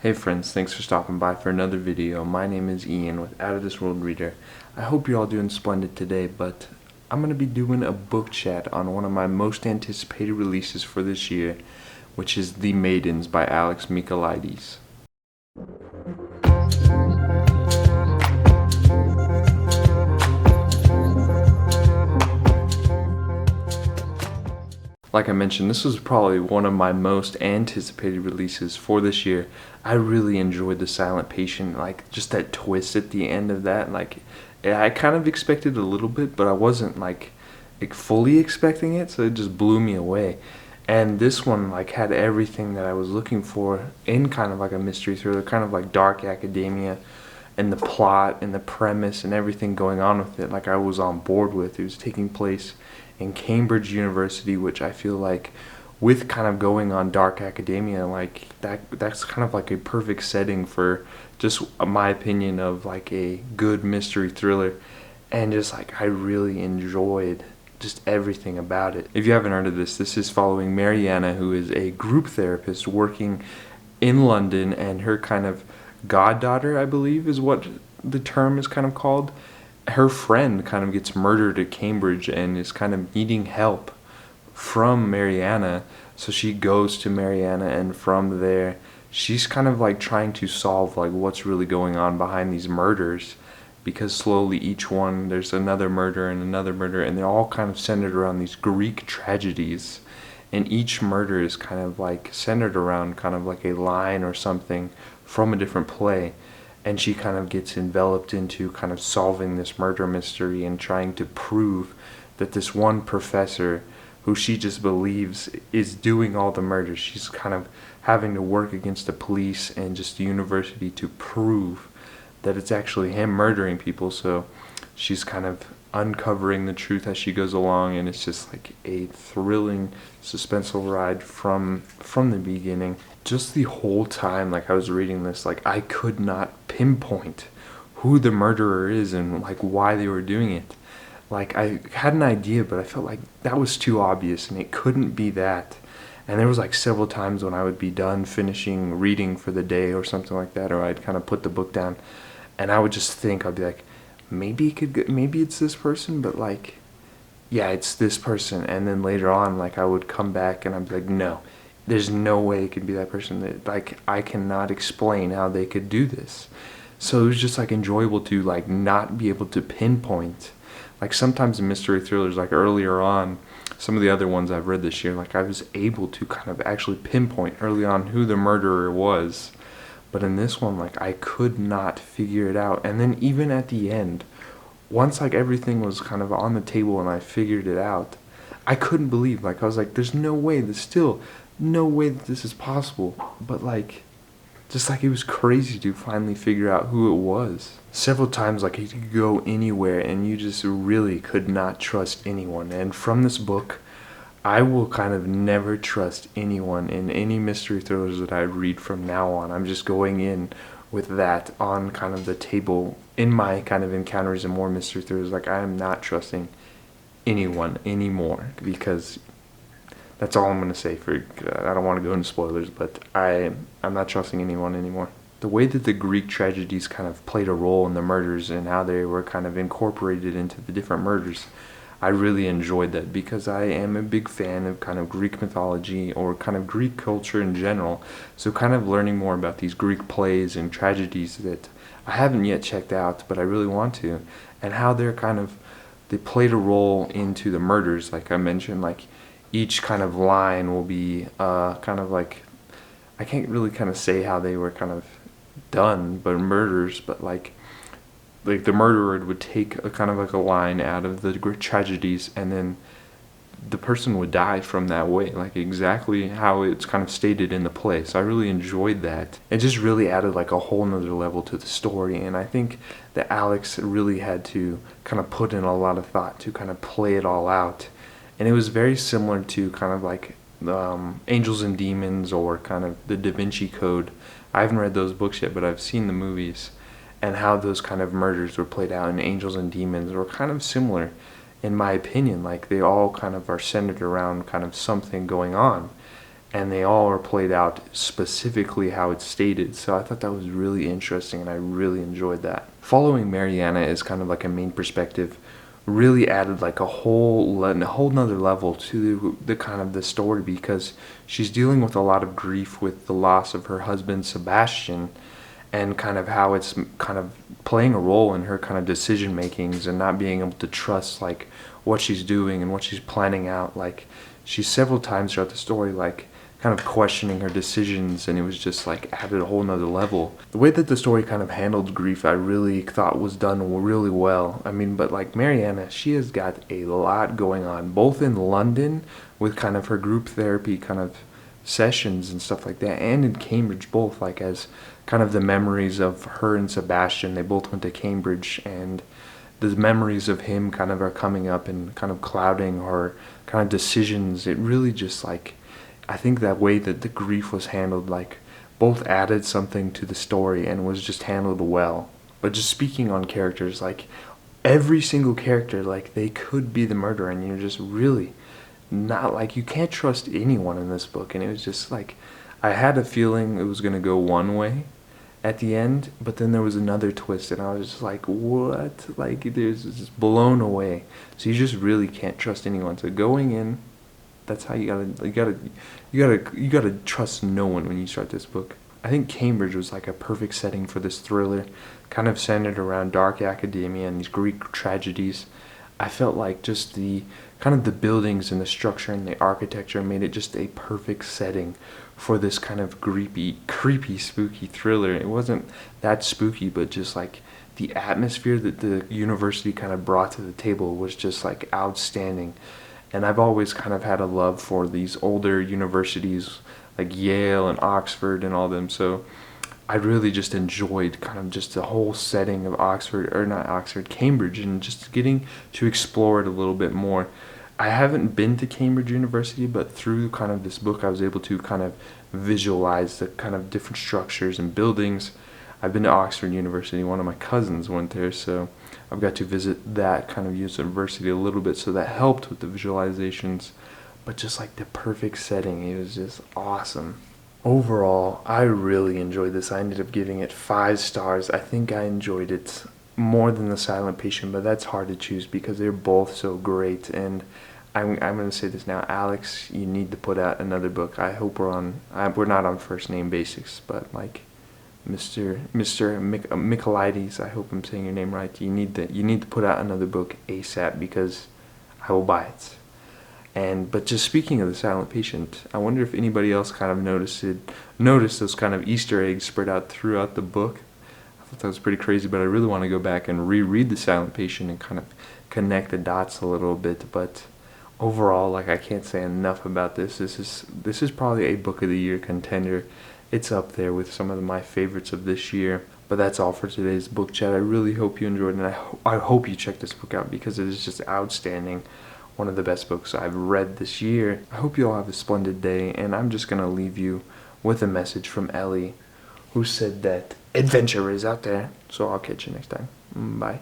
Hey friends, thanks for stopping by for another video. My name is Ian with Out of This World Reader. I hope you're all doing splendid today, but I'm going to be doing a book chat on one of my most anticipated releases for this year, which is The Maidens by Alex Michaelides. Like I mentioned, this was probably one of my most anticipated releases for this year. I really enjoyed The Silent Patient, like just that twist at the end of that. I kind of expected a little bit, but I wasn't like fully expecting it, so it just blew me away. And this one had everything that I was looking for in kind of like a mystery thriller, kind of like dark academia, and the plot and the premise and everything going on with it, like I was on board with. It was taking place in Cambridge University, which I feel like with kind of going on dark academia, like that's kind of like a perfect setting for just my opinion of like a good mystery thriller. And just like I really enjoyed just everything about it. If you haven't heard of this is following Mariana, who is a group therapist working in London, and her kind of goddaughter, I believe is what the term is kind of called. Her friend kind of gets murdered at Cambridge and is kind of needing help from Mariana. So she goes to Mariana, and from there she's kind of like trying to solve like what's really going on behind these murders, because slowly each one, there's another murder and another murder, and they're all kind of centered around these Greek tragedies. And each murder is kind of like centered around kind of like a line or something from a different play. And she kind of gets enveloped into kind of solving this murder mystery and trying to prove that this one professor who she just believes is doing all the murders, she's kind of having to work against the police and just the university to prove that it's actually him murdering people. So she's kind of uncovering the truth as she goes along, and it's just like a thrilling, suspenseful ride from the beginning. Just the whole time, like I was reading this, like I could not pinpoint who the murderer is and like why they were doing it. Like I had an idea, but I felt like that was too obvious and it couldn't be that. And there was like several times when I would be done finishing reading for the day or something like that, or I'd kind of put the book down and I would just think, I'd be like, maybe it's this person, but like, yeah, it's this person. And then later on, like I would come back and I'd be like, no, there's no way it could be that person. That like I cannot explain how they could do this. So it was just like enjoyable to like not be able to pinpoint. Like sometimes in mystery thrillers, like earlier on, some of the other ones I've read this year, like I was able to kind of actually pinpoint early on who the murderer was. But in this one, like I could not figure it out. And then even at the end, once like everything was kind of on the table and I figured it out, I couldn't believe, like I was like, there's no way, there's still no way that this is possible. But like, just like it was crazy to finally figure out who it was. Several times like you could go anywhere and you just really could not trust anyone. And from this book, I will kind of never trust anyone in any mystery thrillers that I read from now on. I'm just going in with that on kind of the table in my kind of encounters and more mystery thrillers. Like I am not trusting anyone anymore, because that's all I'm going to say. I don't want to go into spoilers, but I'm not trusting anyone anymore. The way that the Greek tragedies kind of played a role in the murders and how they were kind of incorporated into the different murders, I really enjoyed that, because I am a big fan of kind of Greek mythology or kind of Greek culture in general. So kind of learning more about these Greek plays and tragedies that I haven't yet checked out, but I really want to, and how they played a role into the murders. Like I mentioned, like each kind of line will be kind of like, I can't really kind of say how they were kind of done, but murders, but like the murderer would take a kind of like a line out of the great tragedies, and then the person would die from that way, like exactly how it's kind of stated in the play. So I really enjoyed that. It just really added like a whole nother level to the story, and I think that Alex really had to kind of put in a lot of thought to kind of play it all out. And it was very similar to kind of like Angels and Demons or kind of the Da Vinci Code. I haven't read those books yet, but I've seen the movies, and how those kind of murders were played out in Angels and Demons were kind of similar, in my opinion. Like they all kind of are centered around kind of something going on. and they all are played out specifically how it's stated. So I thought that was really interesting, and I really enjoyed that. Following Mariana is kind of like a main perspective really added like a whole nother level to the kind of the story, because she's dealing with a lot of grief with the loss of her husband Sebastian, and kind of how it's kind of playing a role in her kind of decision makings and not being able to trust like what she's doing and what she's planning out. Like, she's several times throughout the story like kind of questioning her decisions, and it was just like added a whole nother level. The way that the story kind of handled grief, I really thought was done really well. I mean, but like Mariana, she has got a lot going on, both in London with kind of her group therapy kind of sessions and stuff like that, and in Cambridge, both like as kind of the memories of her and Sebastian. They both went to Cambridge, and the memories of him kind of are coming up and kind of clouding her kind of decisions. It really just like, I think that way that the grief was handled, like, both added something to the story and was just handled well. But just speaking on characters, like, every single character, like, they could be the murderer, and you're just really not, like, you can't trust anyone in this book. And it was just like, I had a feeling it was going to go one way at the end, but then there was another twist, and I was just like, what? Like, there's just blown away. So you just really can't trust anyone. So going in, that's how you gotta trust no one when you start this book. I think Cambridge was like a perfect setting for this thriller, kind of centered around dark academia and these Greek tragedies. I felt like just the kind of the buildings and the structure and the architecture made it just a perfect setting for this kind of creepy, spooky thriller. It wasn't that spooky, but just like the atmosphere that the university kind of brought to the table was just like outstanding. And I've always kind of had a love for these older universities like Yale and Oxford and all them. So I really just enjoyed kind of just the whole setting of Cambridge, and just getting to explore it a little bit more. I haven't been to Cambridge University, but through kind of this book, I was able to kind of visualize the kind of different structures and buildings. I've been to Oxford University. One of my cousins went there, so I've got to visit that kind of university a little bit, so that helped with the visualizations. But just like the perfect setting, it was just awesome. Overall, I really enjoyed this. I ended up giving it 5 stars. I think I enjoyed it more than The Silent Patient, but that's hard to choose because they're both so great. And I'm going to say this now, Alex, you need to put out another book. I hope we're not on first name basis, but like Mr. Michaelides, I hope I'm saying your name right. You need to put out another book ASAP, because I will buy it. But just speaking of The Silent Patient, I wonder if anybody else kind of noticed those kind of Easter eggs spread out throughout the book. I thought that was pretty crazy, but I really want to go back and reread The Silent Patient and kind of connect the dots a little bit. But overall, like, I can't say enough about this. This is probably a book of the year contender. It's up there with some of my favorites of this year. But that's all for today's book chat. I really hope you enjoyed it, and I hope you check this book out, because it is just outstanding. One of the best books I've read this year. I hope you all have a splendid day, and I'm just going to leave you with a message from Ellie, who said that adventure is out there. So I'll catch you next time. Bye.